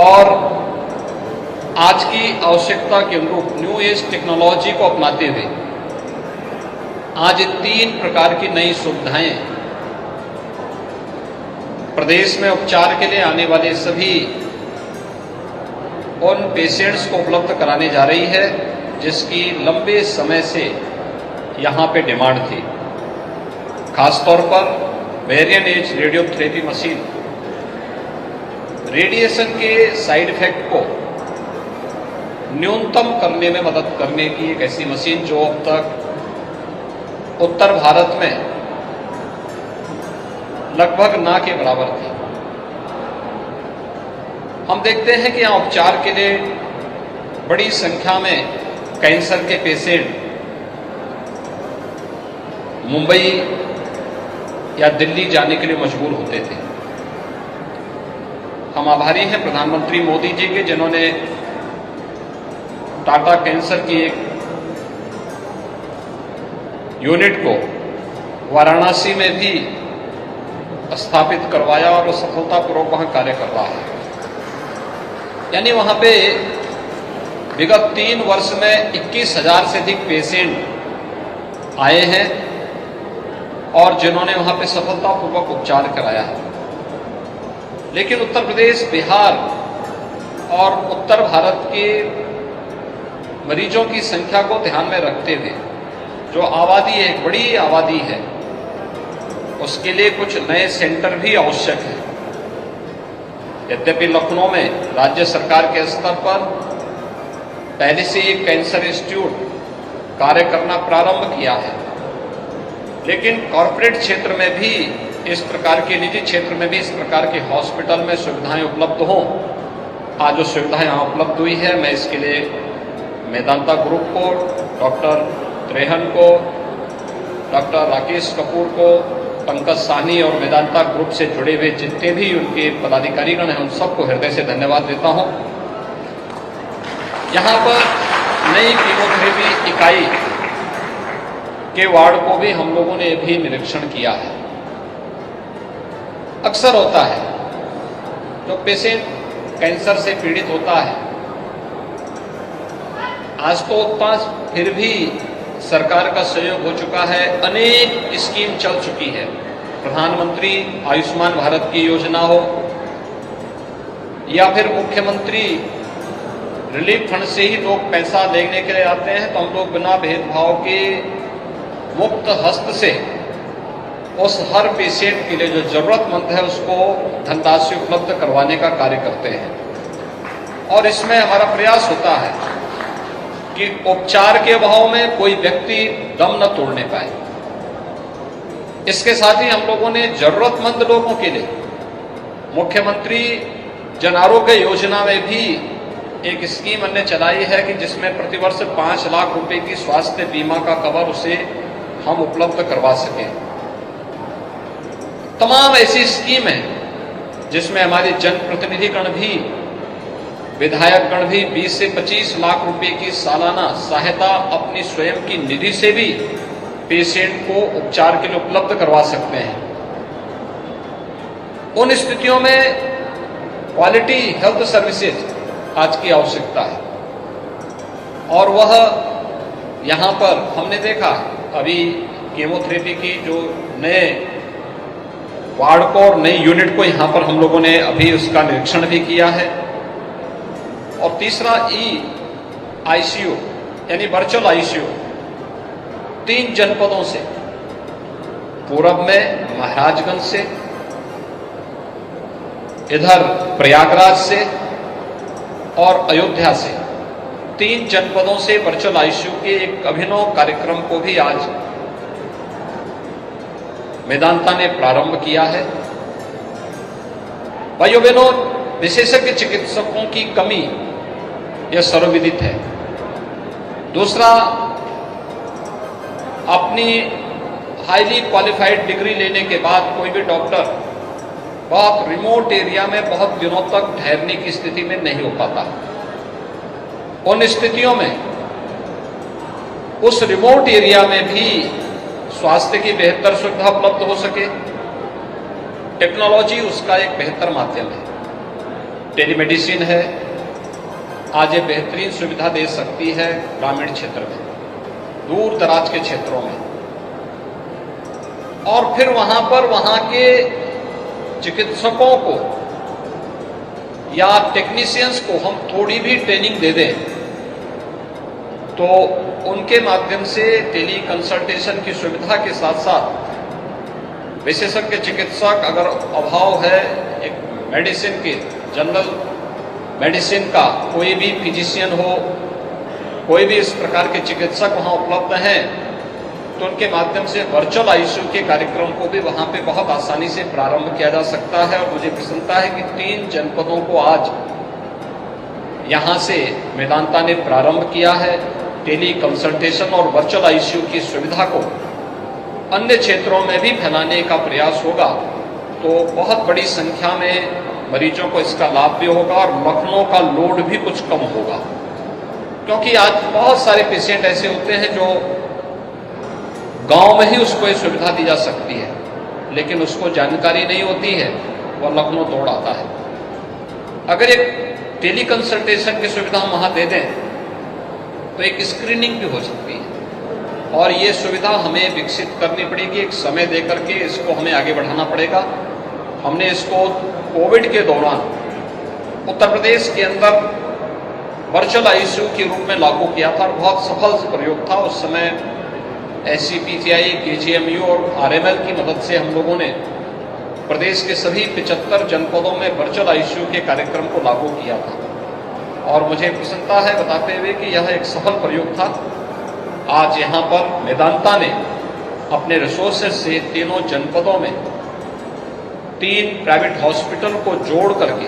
और आज की आवश्यकता के अनुरूप न्यू एज टेक्नोलॉजी को अपनाते हुए आज 3 प्रकार की नई सुविधाएं प्रदेश में उपचार के लिए आने वाले सभी उन पेशेंट्स को उपलब्ध कराने जा रही है जिसकी लंबे समय से यहाँ पे डिमांड थी। खासतौर पर variant as radiotherapy machine radiation के साइड इफेक्ट को न्यूनतम करने में मदद करने की एक ऐसी मशीन जो अब तक उत्तर भारत में लगभग ना के बराबर थी। हम देखते हैं कि यहाँ उपचार के लिए बड़ी संख्या में कैंसर के पेशेंट मुंबई या दिल्ली जाने के लिए मजबूर होते थे। हम आभारी हैं प्रधानमंत्री मोदी जी के जिन्होंने टाटा कैंसर की एक यूनिट को वाराणसी में भी स्थापित करवाया और वो सफलतापूर्वक वहां कार्य कर रहा है। यानी वहां पे विगत 3 वर्ष में 21,000 से अधिक पेशेंट आए हैं और जिन्होंने वहां पे सफलतापूर्वक उपचार कराया है। लेकिन उत्तर प्रदेश, बिहार और उत्तर भारत के मरीजों की संख्या को ध्यान में रखते हुए जो आबादी है, एक बड़ी आबादी है, उसके लिए कुछ नए सेंटर भी आवश्यक है। यद्यपि लखनऊ में राज्य सरकार के स्तर पर पहले से एक कैंसर इंस्टीट्यूट कार्य करना प्रारंभ किया है, लेकिन कॉरपोरेट क्षेत्र में भी इस प्रकार के, निजी क्षेत्र में भी इस प्रकार के हॉस्पिटल में सुविधाएं उपलब्ध हों। आज जो सुविधाएं यहाँ उपलब्ध हुई है, मैं इसके लिए मेदांता ग्रुप को, डॉक्टर त्रेहन को, डॉक्टर राकेश कपूर को, पंकज साहनी और वेदांता ग्रुप से जुड़े हुए जितने भी उनके पदाधिकारीगण हैं उन सबको हृदय से धन्यवाद देता हूं। यहां पर नई कीमोथेरेपी इकाई के वार्ड को भी हम लोगों ने भी निरीक्षण किया है। अक्सर होता है जो पेशेंट कैंसर से पीड़ित होता है, आज तो उतना फिर भी सरकार का सहयोग हो चुका है, अनेक स्कीम चल चुकी है। प्रधानमंत्री आयुष्मान भारत की योजना हो या फिर मुख्यमंत्री रिलीफ फंड से ही लोग पैसा लेने के लिए आते हैं, तो हम लोग बिना भेदभाव के मुक्त हस्त से उस हर पेशेंट के लिए जो जरूरतमंद है उसको धनराशि उपलब्ध करवाने का कार्य करते हैं। और इसमें हमारा प्रयास होता है कि उपचार के अभाव में कोई व्यक्ति दम न तोड़ने पाए। इसके साथ ही हम लोगों ने जरूरतमंद लोगों के लिए मुख्यमंत्री जन आरोग्य योजना में भी एक स्कीम हमने चलाई है कि जिसमें प्रतिवर्ष 5 लाख रुपए की स्वास्थ्य बीमा का कवर उसे हम उपलब्ध करवा सकें। तमाम ऐसी स्कीम है जिसमें हमारे जनप्रतिनिधिगण भी, विधायकगण भी 20 से 25 लाख रुपए की सालाना सहायता अपनी स्वयं की निधि से भी पेशेंट को उपचार के लिए उपलब्ध करवा सकते हैं। उन स्थितियों में क्वालिटी हेल्थ सर्विसेज आज की आवश्यकता है और वह यहाँ पर हमने देखा अभी कीमोथेरेपी की जो नए वार्ड को और नई यूनिट को यहाँ पर हम लोगों ने अभी उसका निरीक्षण भी किया है। और तीसरा आईसीयू यानी वर्चुअल आईसीयू 3 जनपदों से, पूरब में महाराजगंज से, इधर प्रयागराज से और अयोध्या से, 3 जनपदों से वर्चुअल आईसीयू के एक अभिनव कार्यक्रम को भी आज मेदांता ने प्रारंभ किया है। भाइयों बहनों, विशेषज्ञ चिकित्सकों की कमी यह सर्वविदित है। दूसरा, अपनी हाईली क्वालिफाइड डिग्री लेने के बाद कोई भी डॉक्टर बहुत रिमोट एरिया में बहुत दिनों तक ठहरने की स्थिति में नहीं हो पाता। उन स्थितियों में उस रिमोट एरिया में भी स्वास्थ्य की बेहतर सुविधा उपलब्ध हो सके, टेक्नोलॉजी उसका एक बेहतर माध्यम है। टेलीमेडिसिन है, आज ये बेहतरीन सुविधा दे सकती है ग्रामीण क्षेत्र में, दूर दराज के क्षेत्रों में। और फिर वहां के चिकित्सकों को या टेक्नीशियंस को हम थोड़ी भी ट्रेनिंग दे दें तो उनके माध्यम से टेली कंसल्टेशन की सुविधा के साथ साथ विशेषज्ञ चिकित्सक अगर अभाव है, एक मेडिसिन के जनरल मेडिसिन का कोई भी फिजिशियन हो, कोई भी इस प्रकार के चिकित्सक वहां उपलब्ध हैं, तो उनके माध्यम से वर्चुअल आईसीयू के कार्यक्रम को भी वहां पे बहुत आसानी से प्रारंभ किया जा सकता है। और मुझे प्रसन्नता है कि 3 जनपदों को आज यहां से मेदांता ने प्रारंभ किया है। टेली कंसल्टेशन और वर्चुअल आईसीयू की सुविधा को अन्य क्षेत्रों में भी फैलाने का प्रयास होगा तो बहुत बड़ी संख्या में मरीजों को इसका लाभ भी होगा और लखनऊ का लोड भी कुछ कम होगा। क्योंकि आज बहुत सारे पेशेंट ऐसे होते हैं जो गांव में ही उसको ये सुविधा दी जा सकती है, लेकिन उसको जानकारी नहीं होती है, वह लखनऊ दौड़ आता है। अगर एक टेली कंसल्टेशन की सुविधा हम वहां दे दें तो एक स्क्रीनिंग भी हो सकती है। और ये सुविधा हमें विकसित करनी पड़ेगी, एक समय दे करके इसको हमें आगे बढ़ाना पड़ेगा। हमने इसको कोविड के दौरान उत्तर प्रदेश के अंदर वर्चुअल आईसीयू के रूप में लागू किया था और बहुत सफल प्रयोग था। उस समय SCPCI, KGMU और RML की मदद से हम लोगों ने प्रदेश के सभी 75 जनपदों में वर्चुअल आईसीयू के कार्यक्रम को लागू किया था। और मुझे प्रसन्नता है बताते हुए कि यह एक सफल प्रयोग था। आज यहाँ पर मेदांता ने अपने रिसोर्सेज से तीनों जनपदों में 3 प्राइवेट हॉस्पिटल को जोड़ करके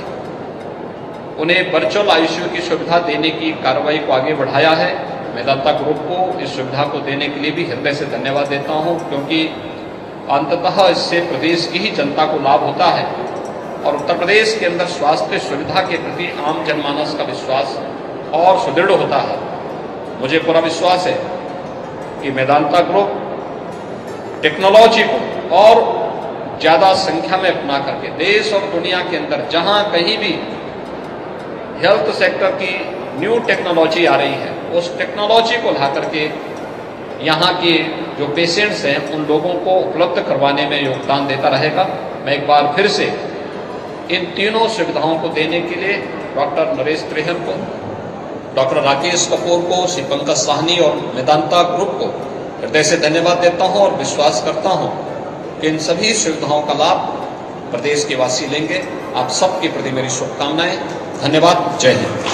उन्हें वर्चुअल आईसीयू की सुविधा देने की कार्रवाई को आगे बढ़ाया है। मेदांता ग्रुप को इस सुविधा को देने के लिए भी हृदय से धन्यवाद देता हूं, क्योंकि अंततः इससे प्रदेश की ही जनता को लाभ होता है और उत्तर प्रदेश के अंदर स्वास्थ्य सुविधा के प्रति आम जनमानस का विश्वास और सुदृढ़ होता है। मुझे पूरा विश्वास है कि मेदांता ग्रुप टेक्नोलॉजी को और ज्यादा संख्या में अपना करके देश और दुनिया के अंदर जहां कहीं भी हेल्थ सेक्टर की न्यू टेक्नोलॉजी आ रही है, उस टेक्नोलॉजी को ला करके यहाँ के जो पेशेंट्स हैं उन लोगों को उपलब्ध करवाने में योगदान देता रहेगा। मैं एक बार फिर से इन तीनों सुविधाओं को देने के लिए डॉक्टर नरेश त्रिहन को, डॉक्टर राकेश कपूर को, श्री पंकज साहनी और मेदांता ग्रुप को हृदय से धन्यवाद देता हूं और विश्वास करता हूं कि इन सभी सुविधाओं का लाभ प्रदेश के वासी लेंगे। आप सबके प्रति मेरी शुभकामनाएं। धन्यवाद। जय हिंद।